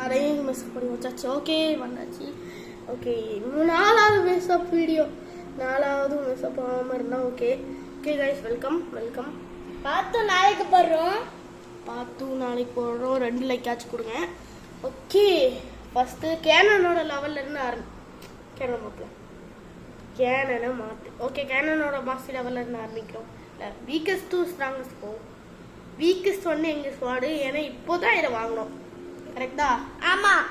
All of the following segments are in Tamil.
எல்லாரையும் மெஸ்அப் பண்ணி வச்சாச்சு. ஓகே வந்தாச்சு. ஓகே 4வது மெஸ்அப் வீடியோ, 4வது மெஸ்அப் ஆகாமல் இருந்தால் ஓகே. Okay guys, welcome. பார்த்து நாளைக்கு போடுறோம். 2 லைக் ஆச்சு கொடுங்க. ஓகே, ஃபஸ்ட்டு கேனனோட லெவலில் இருந்து கேனன் பார்க்கலாம். கேனனை மாற்று. ஓகே, கேனனோட மாஸ்டர் லெவலில் இருந்து ஆரம்பிக்கிறோம். இல்லை, வீக்கஸ்ட் டு ஸ்ட்ராங்கஸ்ட் போகும். வீக்கஸ்ட் வந்து எங்கள் ஸ்குவாடு, ஏன்னா இப்போ தான் இதை வாங்கினோம். கரெக்டா? ஆமாம்.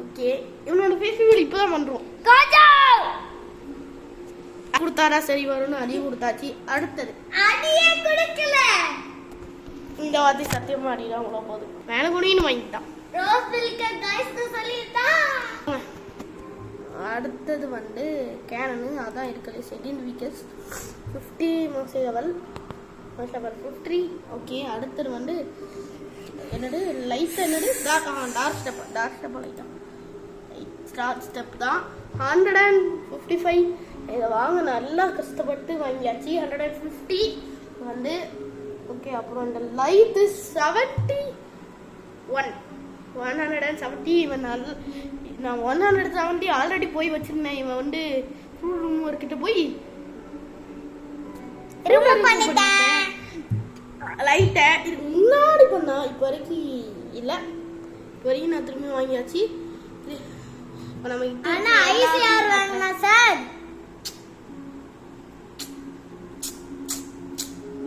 ஓகே, இவனோட ஃபேஸ்புக் இப்போ தான் பண்ணுறோம். கொடுத்தாரா சரி வரும்னு அதையும் கொடுத்தாச்சு. அடுத்தது அடியே கொடுக்கல. இந்த வார்த்தை சத்தியமா அடிதான் அவ்வளோ போதும். மேலே குனின்னு வாங்கிட்டான். அடுத்தது வந்து கேனனு, அதான் இருக்கிறது second weakest. 50 master level 50. Okay, அடுத்தது வந்து என்னது லைட், என்னது டார்க் ஸ்டெப் லைட்டாக ஸ்டார்ட் ஸ்டெப் தான். 155 இதை வாங்க நல்லா கஷ்டப்பட்டு வாங்கியாச்சு. 150 வந்து ஓகே. அப்புறம் இந்த லைட்டு 170. இவன் நான் 170 ஆல்ரெடி போய் வச்சிருந்தேன். இவன் வந்து ஃபுல் ரூம் ஒர்க்கிட்ட போய் லைட்டை இதுக்கு முன்னாடி பண்ணா. இப்போ வரைக்கும் இல்லை, இப்போ வரைக்கும் நான் திரும்பி வாங்கியாச்சு. நம்ம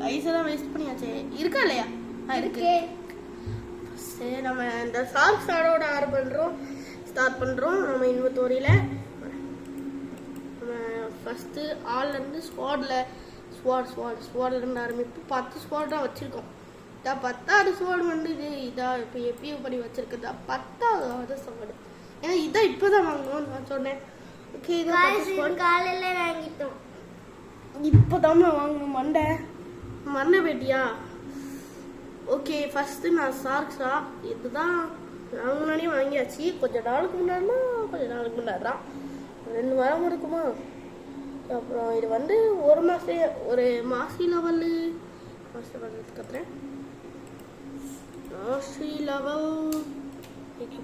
ஐஸெல்லாம் வேஸ்ட் பண்ணியாச்சு. இருக்கா இல்லையா? இருக்கு. சரி, நம்ம இந்த சார்க் ஸ்டாரோட ஸ்டார்ட் பண்ணுறோம். நம்ம இன்வென்டரியில் நம்ம ஃபஸ்ட்டு ஆல்லேருந்து ஸ்குவாட்லேருந்து ஆரம்பிப்பு 10 ஸ்குவாட் தான் வச்சுருக்கோம். இதான் 10வது ஸ்குவாட் வந்து இதாக இப்போ எப்பயோ பண்ணி வச்சுருக்குதா 10வது ஸ்குவாடு. ஏன்னா இதான் இப்போ தான் வாங்கணும் நான் சொன்னேன். ஓகே, இதான் காலையில் வாங்கிட்டோம். இப்போ தான் வாங்கணும். மண்டை பேட்டியா? ஓகே, ஃபஸ்ட்டு நான் சார்க்ஸா இதுதான் நான் முன்னாடியே வாங்கியாச்சு. கொஞ்ச நாளுக்கு முன்னாடி தான் 2 வாரம் இருக்குமா. அப்புறம் இது வந்து ஒரு மாசி லெவலு கத்துறேன். மாசி லெவல்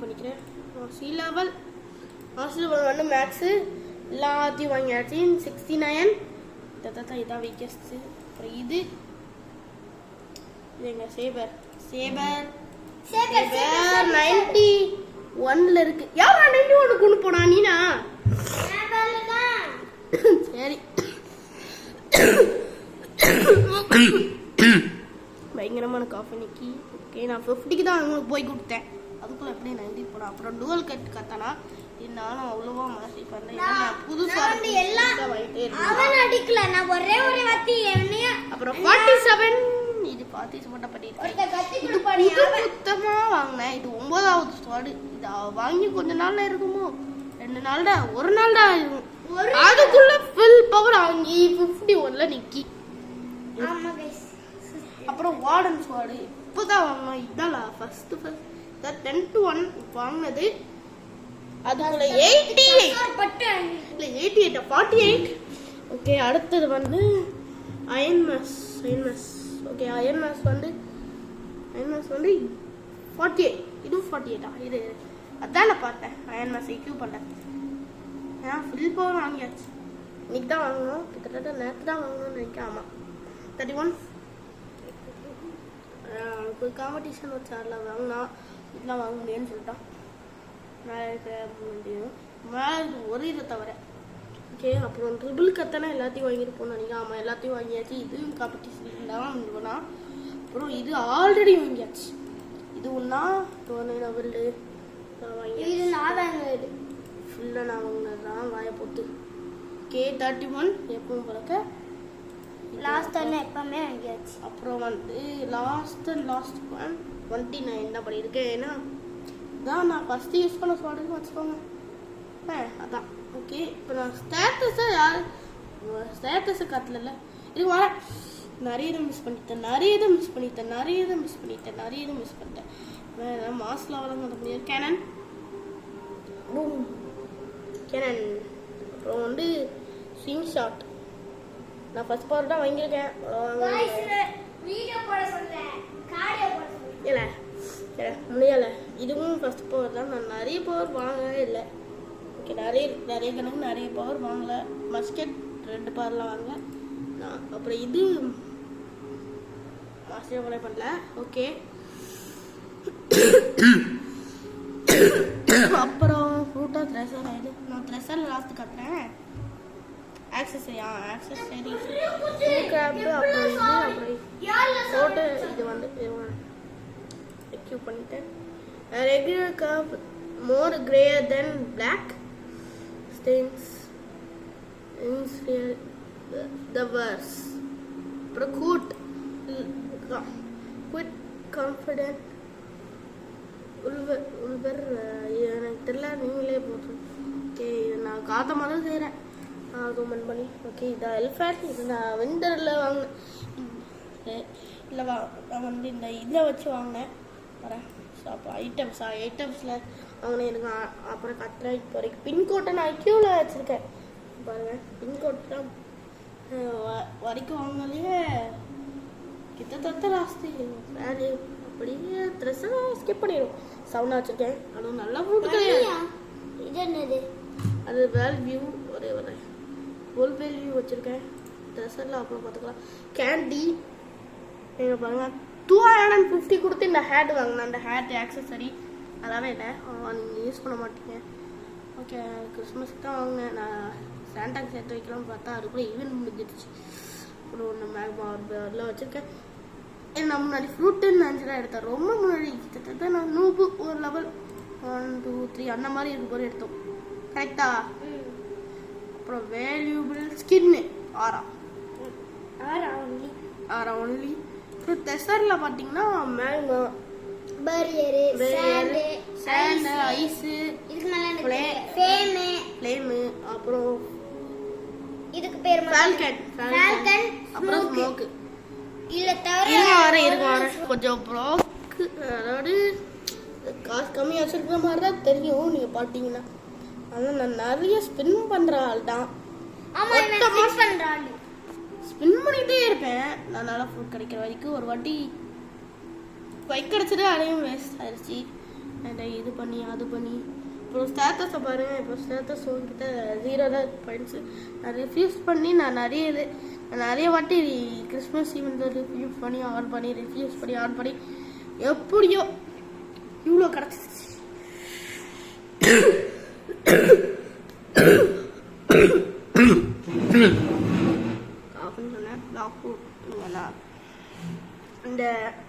பண்ணிக்கிறேன். மாசி லெவல் வந்து மேக்ஸு எல்லாத்தையும் வாங்கியாச்சு. 69 இதான் வீக்கஸ்ட்டு. அப்புறம் இது எங்க சேபர் 91ல இருக்கு. யாரா 91 கொண்டு போனா? நீனா? சரி, பயங்கரமான காஃபி நிக்கி. ஓகே, நான் 50க்கு தான் அவங்களுக்கு போய் கொடுத்தேன். அதுக்குள்ள எப்படியே 90 போனா. அப்புறம் டுவல் கட் கத்தானா நானும் அவ்வளவா மாசி பண்ணேன். புதுசா அப்புறம் 47 இது பார்த்து மட்டும் பண்ணிருக்கேன். சுத்தமா வாங்கினேன். இது 9வது ஸ்குவாடு. இது வாங்கி கொஞ்ச நாள்ல இருக்குமோ, 2 நாள் தான், 1 நாள் தான் இருக்கும். அதுக்குள்ள ஃபுல் பவர் வாங்கி 51ல நிக்கி. அப்புறம் வார்டன் ஸ்குவாடு இப்பதான் வாங்கினோம். இதான் ஃபர்ஸ்ட் 10 to 1 வாங்கினது. அதுக்குள்ள 48. ஓகே, அடுத்தது வந்து iron maze. Okay, iron maze வந்து 48. இதுவும் 48. இது அதான் நான் பார்த்தேன். அயன் மேஸ் இக்யூ பண்ணேன். ஏன்னா ஃபுல் பவர் வாங்கியாச்சு. இன்னைக்கு தான் வாங்கணும். கிட்டத்தட்ட நேற்று தான் வாங்கணும்னு நினைக்கிறேன். ஆமாம், 31. ஒரு காம்படிஷன் வச்சு அதில் வாங்கினா இதெல்லாம் வாங்க முடியும்னு சொல்லிட்டான். மேலே ஒரு இதை தவிர. ஓகே, அப்புறம் ட்ரிபிள் கத்தனா எல்லாத்தையும் வாங்கியிருப்போம் நினைக்கிறேன். ஆமாம், எல்லாத்தையும் வாங்கியாச்சு. இதுவும் காம்படிஷன் தான் போனால். அப்புறம் இது ஆல்ரெடி வாங்கியாச்சு. இது ஒன்றா லெவலு வாங்கியாச்சு. ஃபுல்லாக நான் வாங்கினது தான் வாயை போட்டு. ஓகே, 31 எப்பவும் பழக்க லாஸ்ட் எப்பவுமே வாங்கியாச்சு. அப்புறம் வந்து லாஸ்ட் 29 தான் பண்ணியிருக்கேன். ஏன்னா இதான் நான் ஃபஸ்ட்டு யூஸ் பண்ண சொல்கிறேன்னு வச்சுக்கோங்க. அதான் ஓகே. இப்போ நான் ஸ்டேட்டஸை கட்டல. இது வர நிறைய இதை மிஸ் பண்ணிட்டேன். வேறு மாஸ் லெவலில் பண்ண முடியாது. கேனன். அப்புறம் வந்து ஸ்விங் ஷாட். நான் ஃபர்ஸ்ட் பவர் தான் வாங்கியிருக்கேன். இல்லை முடியலை. இதுவும் ஃபர்ஸ்ட் பவர் தான். நான் நிறைய பவர் வாங்கவே இல்லை. ஓகே, நிறைய கணக்கு நிறைய பவர் வாங்கலை. மஸ்கெட் 2 பவர்லாம் வாங்கல நான். அப்புறம் இது மாஸ்டர் அப்ளை பண்ணல. ஓகே, அப்புறம் ஃப்ரூட்டா த்ரெஷர் ஆயிடு. நான் த்ரெஷர் லாஸ்ட் காட்டுறேன். Accessory crop. அப்புறம் இது அப்புறம் போட்டு இது வந்து எக்யூப் பண்ணிட்டேன். ரெகுலர் கப் மோர் கிரேயர் தென் பிளாக் ஸ்டெயின்ஸ் த வர்ஸ். அப்புறம் குவிட் கான்ஃபிடென்ட் உள்வர் எனக்கு தெரியல, நீங்களே போட்டு. ஓகே, இது நான் காத்த மாதிரி செய்கிறேன் கவர்மெண்ட் பண்ணி. ஓகே, இது எல்ஃபேண்ட். இது நான் விண்டரில் வாங்கினேன். இல்லை நான் வந்து இந்த இதில் வச்சு வாங்கினேன். வரேன் அப்போ ஐட்டம்ஸில் வாங்கினேன். எனக்கு அப்புறம் கத்துறேன். இப்போ வரைக்கும் பின்கோட்டை நான் க்யூவில் வச்சுருக்கேன் பாருங்கள். பின்கோட் தான் வரைக்கும் வாங்கினாலே கிட்டத்தட்ட லாஸ்ட்டு வேல்யூ. அப்படியே ட்ரெஸ்ஸை ஸ்கிப் பண்ணிடும். சவுண்டாக வச்சுருக்கேன். அதுவும் நல்லா ஃபுட் கிடையாது. இது என்னது? அது வேல்வியூ ஒரே ஹோல் வேல்வியூ வச்சுருக்கேன். ட்ரெஸ்ஸெல்லாம் அப்புறம் பார்த்துக்கலாம். கேண்டி நீங்கள் பாருங்கள் 250 கொடுத்து இந்த ஹேட் வாங்கினேன். அந்த ஹேட் ஆக்சஸரி நல்லாவே இல்லை. நீங்கள் யூஸ் பண்ண மாட்டீங்க. ஓகே, கிறிஸ்மஸ்க்கு தான் வாங்கினேன். நான் சாண்டாக்கு சேர்த்து வைக்கலாம்னு பார்த்தா அதுக்குள்ளே ஈவென்ட் முடிஞ்சிடுச்சு. அப்புறம் ஒன்று மேக்பார்ல வச்சுருக்கேன். நான் முன்னாடி ஃப்ரூட்டுன்னு நினச்சிதான் எடுத்தேன். ரொம்ப முன்னாடி கிட்டத்தட்ட நான் நூபு ஒரு லெவல் 1 2 3 அந்த மாதிரி இருக்கும் போது எடுத்தோம். கரெக்டா? அப்புறம் வேல்யூபிள் ஸ்கின்னு 6 ஒன்லி. அப்புறம் தெசரில் பார்த்தீங்கன்னா மேங்கோ, சேண்டு, ஐஸு, ஃப்ளேமு, அப்புறம் இதுக்கு பேர் ஃபால்கன், அப்புறம் ஸ்மோக்கு. கொஞ்சம் ப்ளாக், அதாவது காசு கம்மியாக வச்சுருக்கிற மாதிரி தான் தெரியும் நீங்கள் பார்த்தீங்கன்னா. ஆனால் நான் நிறைய ஸ்பின் பண்ணுற ஆள் தான். ஸ்பின் பண்ணிகிட்டே இருப்பேன். நான் நல்லா ஃபுட் கிடைக்கிற வரைக்கும். ஒரு வாட்டி பைக் கிடச்சிட்டு அதையும் வேஸ்ட் ஆயிடுச்சு. இது பண்ணி அது பண்ணி. அப்புறம் ஸ்டேட்டஸை பாருங்கள். இப்போ ஸ்டேட்டஸ் உங்ககிட்ட 0 தான் பாயிண்ட்ஸு. நான் ரிஃப்யூஸ் பண்ணி நான் நிறைய வாட்டி கிறிஸ்மஸ் ஈவெண்ட் ரிஃப்யூஸ் பண்ணி ஆன் பண்ணி எப்படியோ இவ்வளோ கிடச்சிருச்சு.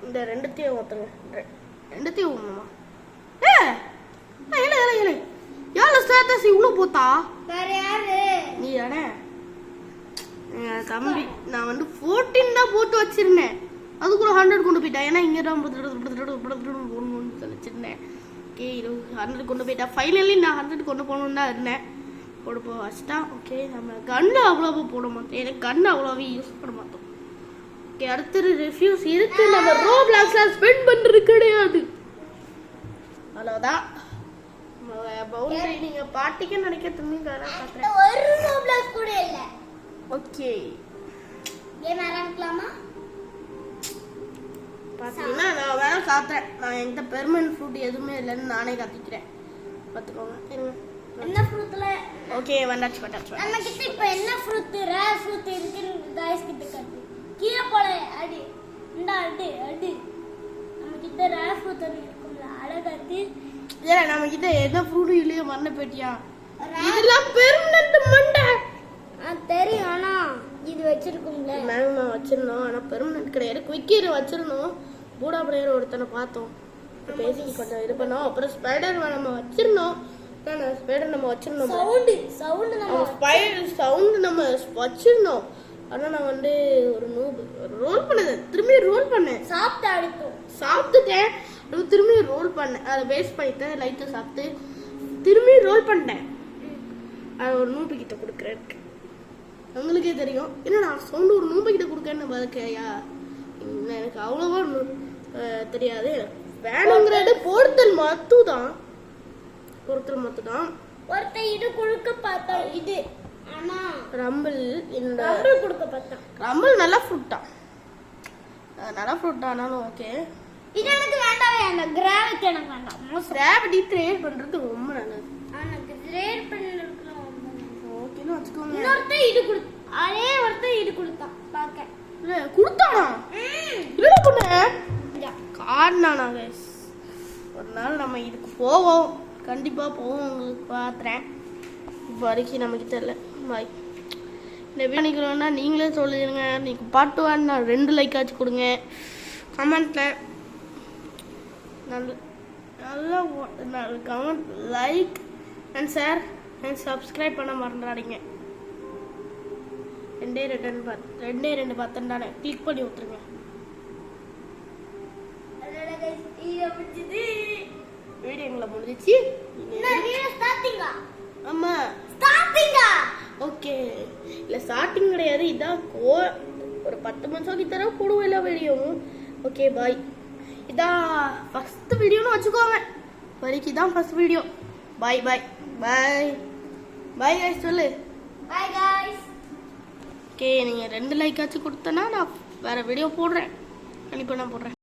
இந்த ரெண்டுத்தையும் ஒருத்தங்க ரெண்டுத்தையும் ஒண்ணுமா? யாரு ஸ்டேட்டஸ் இவ்வளோ போத்தா? நீ தானே தம்பி. நான் வந்து 14 தான் போட்டு வச்சிருந்தேன். அதுக்குள்ள 100 கொண்டு போயிட்டேன். ஏன்னா இங்கே தான் வச்சிருந்தேன். ஓகே, 100 கொண்டு போயிட்டா. ஃபைனலி நான் 100 கொண்டு போகணுன்னு தான் இருந்தேன். போட வச்சுட்டா. ஓகே, நம்ம கன்று அவ்வளோவா போட மாட்டோம். எனக்கு கன்று அவ்வளோவே யூஸ் பண்ண மாட்டோம். ஓகே, அடுத்தது ரிஃப்யூஸ் இருக்கு. நம்ம ரோப்ளாக்ஸ்ல ஸ்பெண்ட் பண்ணுறது கிடையாது. அவ்வளோதான். பவுண்டரி நீங்க பாட்டிக்கு நினைக்கிறதுமே ஒரு ரோப்ளாக்ஸ் கூட இல்ல. ஓகே, கேம் ஆரம்பிக்கலாமா? பார்த்தீங்கன்னா நான் வேணா காத்துறேன். நான் என்கிட்ட பெர்மனன்ட் ஃப்ரூட் எதுவுமே இல்லைன்னு நானே கத்திக்கிறேன். பார்த்துக்கோங்க. என்ன ஃப்ரூட்ல? ஓகே, வந்தாச்சு. நம்ம கிட்ட இப்போ என்ன ஃப்ரூட் ரேர் ஃப்ரூட் இருக்குன்னு गाइस கிட்ட காட்டு. கீழே போல அடி. இந்த அடி. நம்ம கிட்ட ரேர் ஃப்ரூட் இருக்கும்ல, அழகாத்தி. ஏன்னா நம்ம கிட்ட என்ன ஃப்ரூட் இல்லையோ மண்ணை பெட்டியா. இதெல்லாம் பெர்மனன்ட் மண்டை. தெரியும். ஆனா இது வச்சிருக்கோம்ல. மேங்கோ வச்சிருந்தோம். ஆனா பெர்மனன்ட் கிடையாது. குயிக்கீரை வச்சிருந்தோம். பூடா பிளேயர் ஒருத்தனை பார்த்தோம். பேசி கொஞ்சம் இது பண்ணோம். அப்புறம் ஸ்பைடர் நம்ம வச்சிருந்தோம். ஸ்பைடர் நம்ம வச்சிருந்தோம். சவுண்ட் நம்ம வச்சிருந்தோம். ஆனா நான் வந்து ஒரு ரோல் பண்ணேன். திரும்பி ரோல் பண்ணேன். சாப்பிட்டுட்டேன். திரும்பி ரோல் பண்ணேன். அதை வேஸ்ட் பண்ணிட்டேன். லைட்டை சாப்பிட்டு திரும்பி ரோல் பண்ணிட்டேன். அது ஒரு நூபு கிட்ட கொடுக்குறேன். உங்களுக்கே தெரியும். ஏன்னா நான் சவுண்டு ஒரு நூபு கிட்ட கொடுக்கேன்னு பார்க்கையா. எனக்கு அவ்வளோவா தெரியாது. வேணுங்கிறது பொருத்தல் மட்டும்தான். ஒருத்தர் இது கொடுக்க பார்த்தா இது. ஆனா ரம்பிள் கொடுக்க பார்த்தா ரம்பிள் நல்ல ஃப்ரூட்டா. ஆனாலும் ஓகே. இது எனக்கு வேண்டாவே வேண்டாம். கிராவிட்டி எனக்கு வேண்டாம். மோசம். கிராவிட்டி கிரியேட் பண்றது ரொம்ப நல்லது. எனக்கு கிரேட் பண்ணிருக்கலாம். ஓகேன்னு வச்சுக்கோங்க. இன்னொருத்தன் இது கொடு. அதே ஒருத்தன் இது கொடுத்தான். பாக்க. இல்ல குடுத்தானா? இல்ல பொண்ணு. காரணானா गाइस. ஒரு நாள் நம்ம இதுக்கு போவோம். கண்டிப்பா போவோம், உங்களுக்கு பாத்துறேன். இப்போ வரைக்கும் நமக்கு தெரியல. பாய். இந்த வீடியோ நினைக்கிறோன்னா நீங்களே சொல்லிடுங்க. நீங்கள் பாட்டு வேணா 2 லைக் ஆச்சு கொடுங்க கமெண்ட்டில். நல்ல நல்ல comment, like and share and subscribe பண்ண மறந்துடாதீங்க. 2 பார்த்தேன்டானே கிளிக் பண்ணி விட்டுருங்க. வீடியோ எங்களை முடிஞ்சிச்சு. ஆமா ஓகே. இல்லை ஸ்டார்டிங் கிடையாது, இதான் ஒரு 10 நிமிஷம் கிட்ட கூடுவோம் எல்லா வீடியோவும். Okay bye. இதான் ஃபர்ஸ்ட் வீடியோன்னு வச்சுக்கோங்க. வரைக்கும் இதான் ஃபர்ஸ்ட் வீடியோ. பாய் பாய் பாய் பாய் गाइस சொல்லு. Bye guys. ஓகே, நீங்கள் 2 லைக் ஆச்சு கொடுத்தனா நான் வேறு வீடியோ போடுறேன். கண்டிப்பாக நான் போடுறேன்.